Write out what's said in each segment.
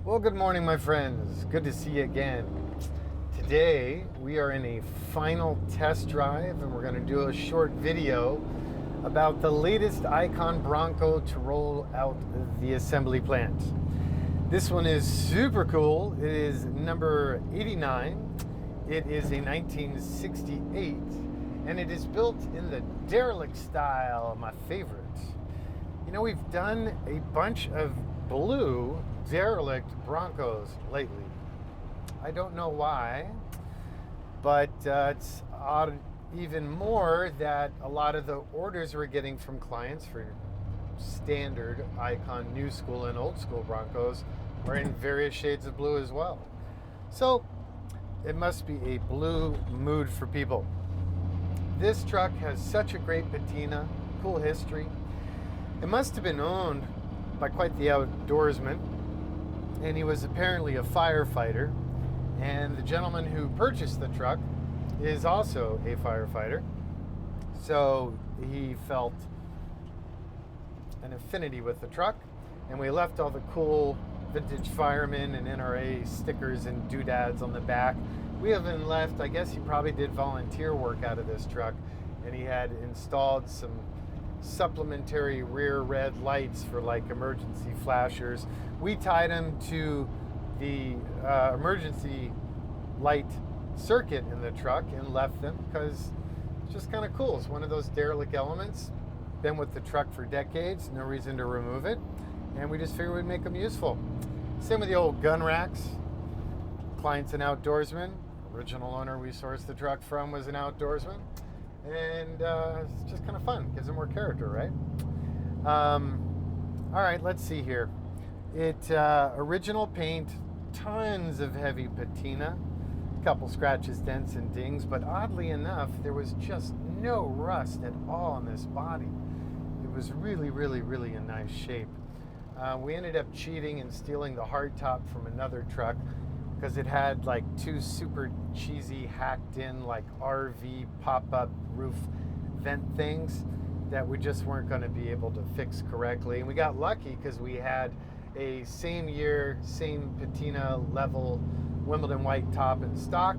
Well, good morning, my friends. Good to see you again. Today, we are in a final test drive, and we're going to do a short video about the latest Icon Bronco to roll out the assembly plant. This one is super cool. It is number 89. It is a 1968, and it is built in the Derelict style, my favorite. You know, we've done a bunch of blue Derelict Broncos lately. I don't know why, but it's odd even more that a lot of the orders we're getting from clients for standard Icon new school and old school Broncos are in various shades of blue as well. So it must be a blue mood for people. This truck has such a great patina, cool history. It must have been owned by quite the outdoorsman, and he was apparently a firefighter. And the gentleman who purchased the truck is also a firefighter. So he felt an affinity with the truck, and we left all the cool vintage fireman and NRA stickers and doodads on the back. We haven't left. I guess he probably did volunteer work out of this truck, and he had installed some supplementary rear red lights for like emergency flashers. We tied them to the emergency light circuit in the truck and left them because it's just kind of cool. It's one of those derelict elements. Been with the truck for decades, no reason to remove it, and we just figured we'd make them useful. Same with the old gun racks. Client's an outdoorsman. Original owner we sourced the truck from was an outdoorsman. And it's just kind of fun. Gives it more character, right? All right, let's see here. It original paint, tons of heavy patina, a couple scratches, dents, and dings, but oddly enough, there was just no rust at all on this body. It was really, really, really in nice shape. We ended up cheating and stealing the hardtop from another truck because it had like two super cheesy hacked in like RV pop-up roof vent things that we just weren't going to be able to fix correctly. And we got lucky because we had a same year, same patina level Wimbledon white top in stock.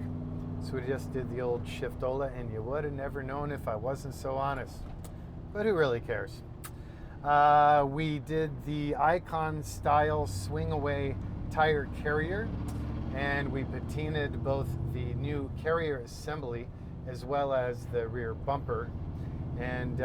So we just did the old Shiftola, and you would have never known if I wasn't so honest. But who really cares? We did the Icon style swing away tire carrier, and we patinaed both the new carrier assembly as well as the rear bumper, and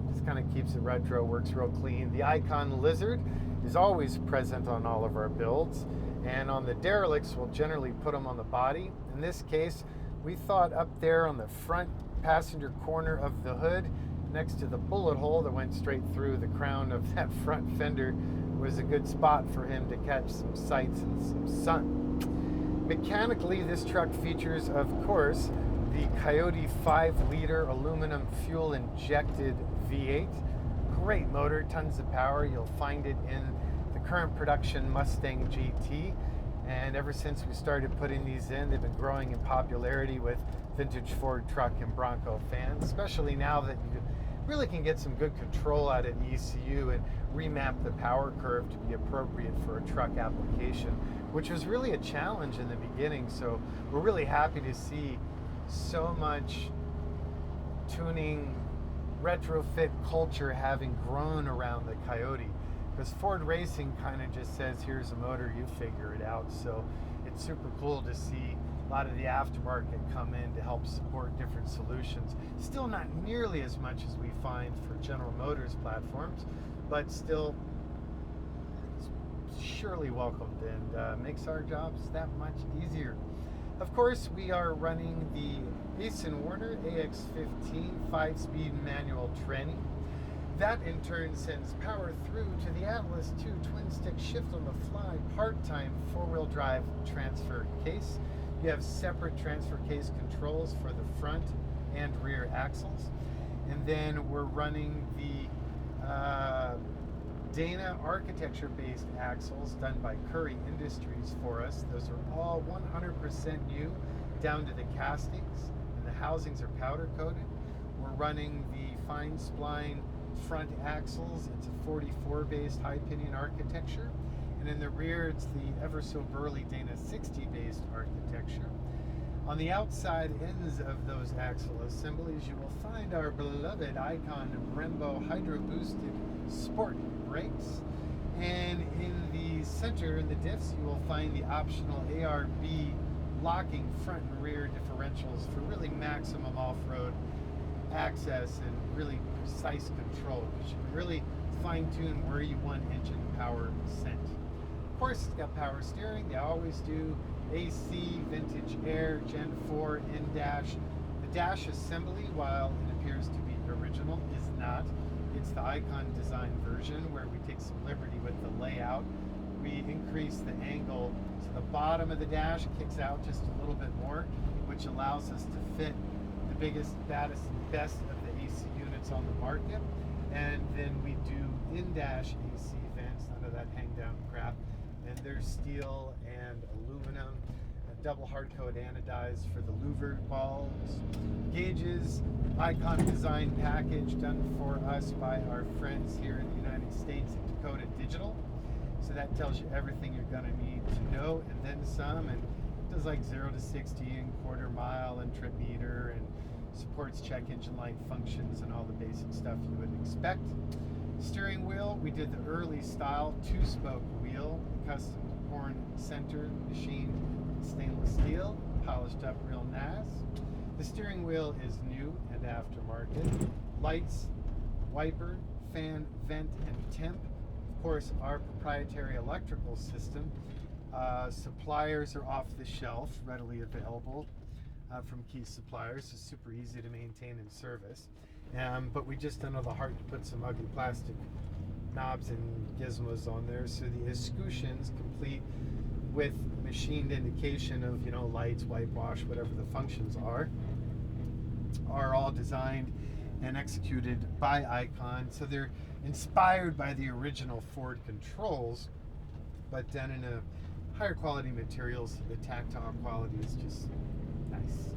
just kind of keeps it retro, works real clean. The Icon Lizard is always present on all of our builds, and on the Derelicts we'll generally put them on the body. In this case, we thought up there on the front passenger corner of the hood next to the bullet hole that went straight through the crown of that front fender was a good spot for him to catch some sights and some sun. Mechanically, this truck features, of course, the Coyote 5-liter aluminum fuel-injected V8. Great motor, tons of power. You'll find it in the current production Mustang GT. And ever since we started putting these in, they've been growing in popularity with vintage Ford truck and Bronco fans, especially now that you really can get some good control out of ECU and remap the power curve to be appropriate for a truck application, which was really a challenge in the beginning. So we're really happy to see so much tuning retrofit culture having grown around the Coyote, because Ford Racing kind of just says, here's a motor, you figure it out. So it's super cool to see a lot of the aftermarket come in to help support different solutions. Still not nearly as much as we find for General Motors platforms, but still surely welcomed, and makes our jobs that much easier. Of course, we are running the Ace & Warner AX15 5-speed manual tranny. That in turn sends power through to the Atlas 2 twin-stick shift-on-the-fly part-time four-wheel drive transfer case. You have separate transfer case controls for the front and rear axles. And then we're running the Dana architecture-based axles done by Curry Industries for us. Those are all 100% new, down to the castings, and the housings are powder-coated. We're running the fine spline front axles. It's a 44 based high pinion architecture, And in the rear, it's the ever so burly Dana 60 based architecture. On the outside ends of those axle assemblies, you will find our beloved Icon Brembo Hydro Boosted Sport brakes. And in the center, in the diffs, you will find the optional ARB locking front and rear differentials for really maximum off-road access and really precise control, because you can really fine-tune where you want engine power sent. Of course, it's got power steering. They always do. AC, vintage air, Gen 4 in-dash. The dash assembly, while it appears to be original, is not. It's the Icon design version where we take some liberty with the layout. We increase the angle so the bottom of the dash kicks out just a little bit more, which allows us to fit the biggest, baddest, and best of the AC units on the market. And then we do in-dash AC vents, none of that hang-down crap. And they're steel and aluminum, double hard-coat anodized for the louver balls. Gauges, Icon design package done for us by our friends here in the United States at Dakota Digital. So that tells you everything you're going to need to know, and then some. And it does like 0 to 60 in quarter mile and trip meter, and supports check engine light functions and all the basic stuff you would expect. Steering wheel, we did the early style 2-spoke wheel, custom horn center, machined stainless steel, polished up real nice. The steering wheel is new and aftermarket. Lights, wiper, fan, vent, and temp. Of course, our proprietary electrical system. Suppliers are off the shelf, readily available from key suppliers. It's super easy to maintain and service. But we just don't know the heart to put some ugly plastic knobs and gizmos on there. So the escutcheons, complete with machined indication of, you know, lights, whitewash, whatever the functions are all designed and executed by Icon. So they're inspired by the original Ford controls, but done in a higher quality materials. The tactile quality is just nice.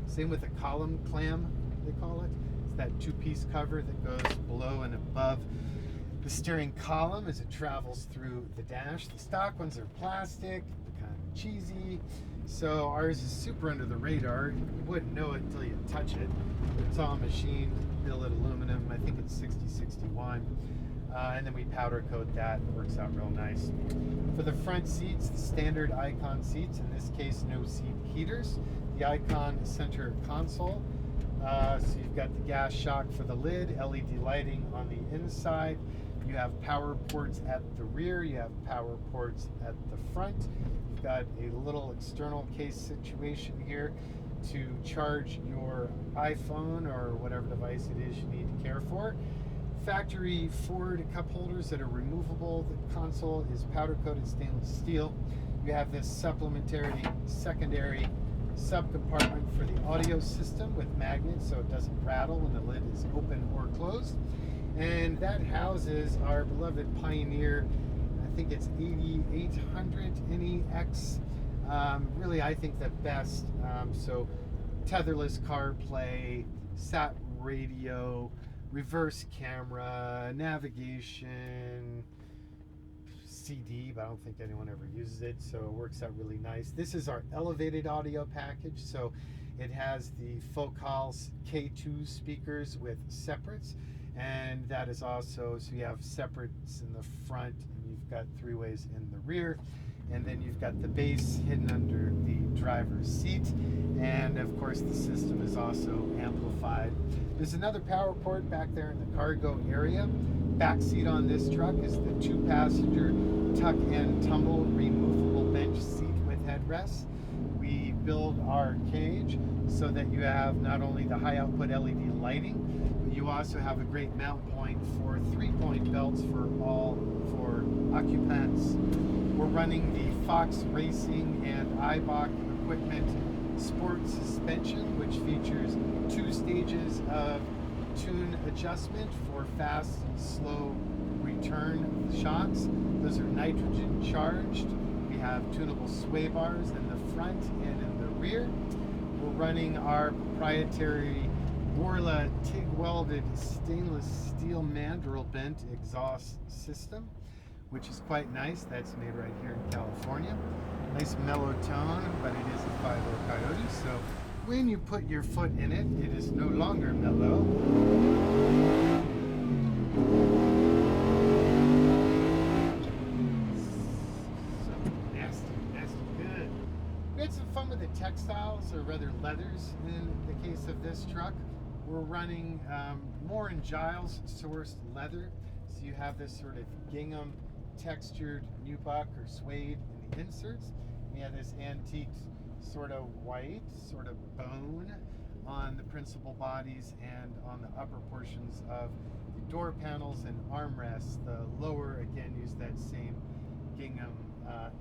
Same with the column clamp, they call it. It's that 2-piece cover that goes below and above the steering column as it travels through the dash. The stock ones are plastic, kind of cheesy. So ours is super under the radar. You wouldn't know it until you touch it. It's all machined, billet aluminum. I think it's 6061. And then we powder coat that. It works out real nice. For the front seats, the standard Icon seats, in this case no seat heaters. The Icon center console. So you've got the gas shock for the lid, LED lighting on the inside. You have power ports at the rear. You have power ports at the front. You've got a little external case situation here to charge your iPhone or whatever device it is you need to care for. Factory Ford cup holders that are removable. The console is powder coated stainless steel. You have this supplementary secondary subcompartment for the audio system with magnets so it doesn't rattle when the lid is open or closed. And that houses our beloved Pioneer, I think it's 8800 NEX. Really, I think the best. So tetherless CarPlay, sat radio, reverse camera, navigation, CD, but I don't think anyone ever uses it, so it works out really nice. This is our elevated audio package, so it has the Focals K2 speakers with separates, and that is also, so you have separates in the front, and you've got 3-ways in the rear, and then you've got the bass hidden under the driver's seat, and of course the system is also amplified. There's another power port back there in the cargo area. Back seat on this truck is the 2-passenger tuck and tumble removable bench seat with headrests. We build our cage so that you have not only the high output LED lighting, but you also have a great mount point for 3-point belts for occupants. We're running the Fox Racing and Ibach equipment sport suspension, which features 2 stages of tune adjustment for fast and slow return shots. Those are nitrogen charged. We have tunable sway bars in the front and in the rear. We're running our proprietary Borla TIG welded stainless steel mandrel bent exhaust system. which is quite nice. That's made right here in California. Nice mellow tone, but it is a 5/0 Coyote, so when you put your foot in it, it is no longer mellow. So nasty, good. We had some fun with the textiles, or rather leathers, in the case of this truck. We're running more in Giles sourced leather, so you have this sort of gingham textured nubuck or suede in the inserts. We have this antique sort of white, sort of bone on the principal bodies and on the upper portions of the door panels and armrests. The lower, again, use that same gingham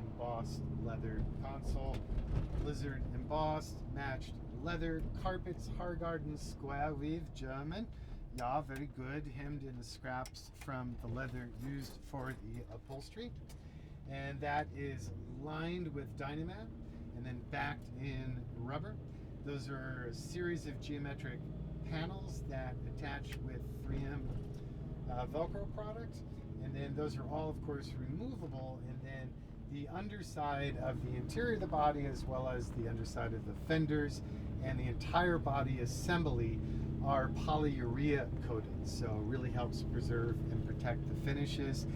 embossed leather console. Lizard embossed, matched leather carpets, Hargarden square weave, German. Yeah, very good. Hemmed in the scraps from the leather used for the upholstery. And that is lined with Dynamat and then backed in rubber. Those are a series of geometric panels that attach with 3M Velcro product. And then those are all, of course, removable. And then the underside of the interior of the body, as well as the underside of the fenders and the entire body assembly, are polyurea coated. So it really helps preserve and protect the finishes.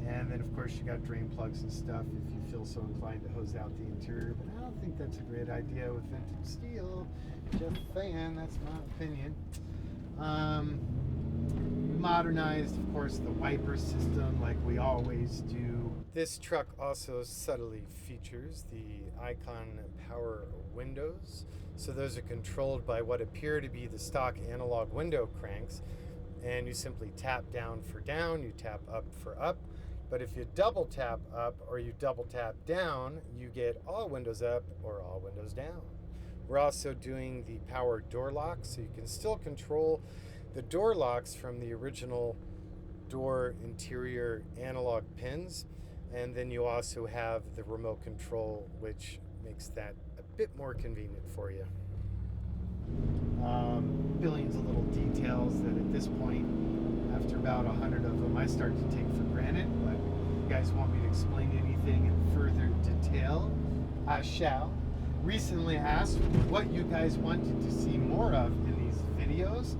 And then, of course, you got drain plugs and stuff if you feel so inclined to hose out the interior. But I don't think that's a great idea with vintage steel. Just saying, that's my opinion. Modernized, of course, the wiper system like we always do. This truck also subtly features the Icon power windows. So those are controlled by what appear to be the stock analog window cranks. And you simply tap down for down, you tap up for up. But if you double tap up or you double tap down, you get all windows up or all windows down. We're also doing the power door locks, so you can still control the door locks from the original door interior analog pins. And then you also have the remote control, which makes that a bit more convenient for you. Billions of little details that at this point, after about 100 of them, I start to take for granted. But if you guys want me to explain anything in further detail, I shall. Recently asked what you guys wanted to see more of in these videos,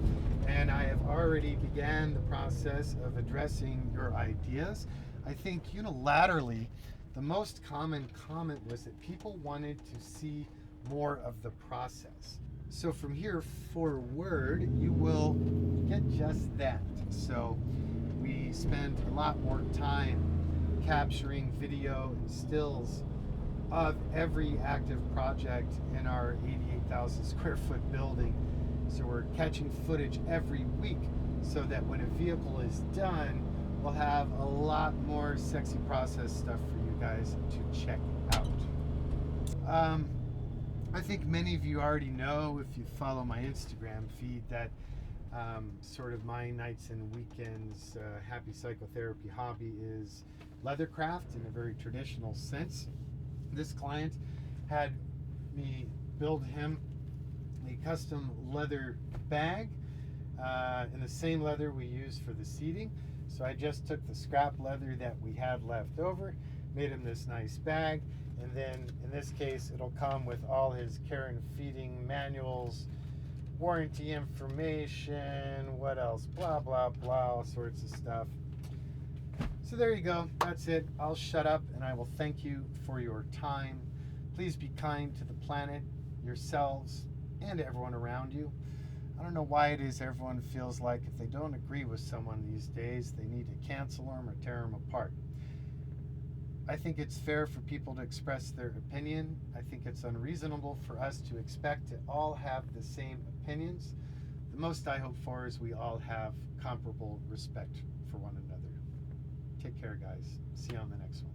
and I have already began the process of addressing your ideas. I think unilaterally, the most common comment was that people wanted to see more of the process. So from here forward, you will get just that. So we spend a lot more time capturing video and stills of every active project in our 88,000 square foot building. So we're catching footage every week so that when a vehicle is done, we'll have a lot more sexy process stuff for you guys to check out. I think many of you already know, if you follow my Instagram feed, that sort of my nights and weekends happy psychotherapy hobby is leathercraft in a very traditional sense. This client had me build him a custom leather bag in the same leather we use for the seating. So I just took the scrap leather that we had left over, made him this nice bag, and then in this case it'll come with all his care and feeding manuals, warranty information, what else, blah blah blah, all sorts of stuff. So there you go, that's it. I'll shut up and I will thank you for your time. Please be kind to the planet, yourselves, and everyone around you. I don't know why it is everyone feels like if they don't agree with someone these days, they need to cancel them or tear them apart. I think it's fair for people to express their opinion. I think it's unreasonable for us to expect to all have the same opinions. The most I hope for is we all have comparable respect for one another. Take care, guys. See you on the next one.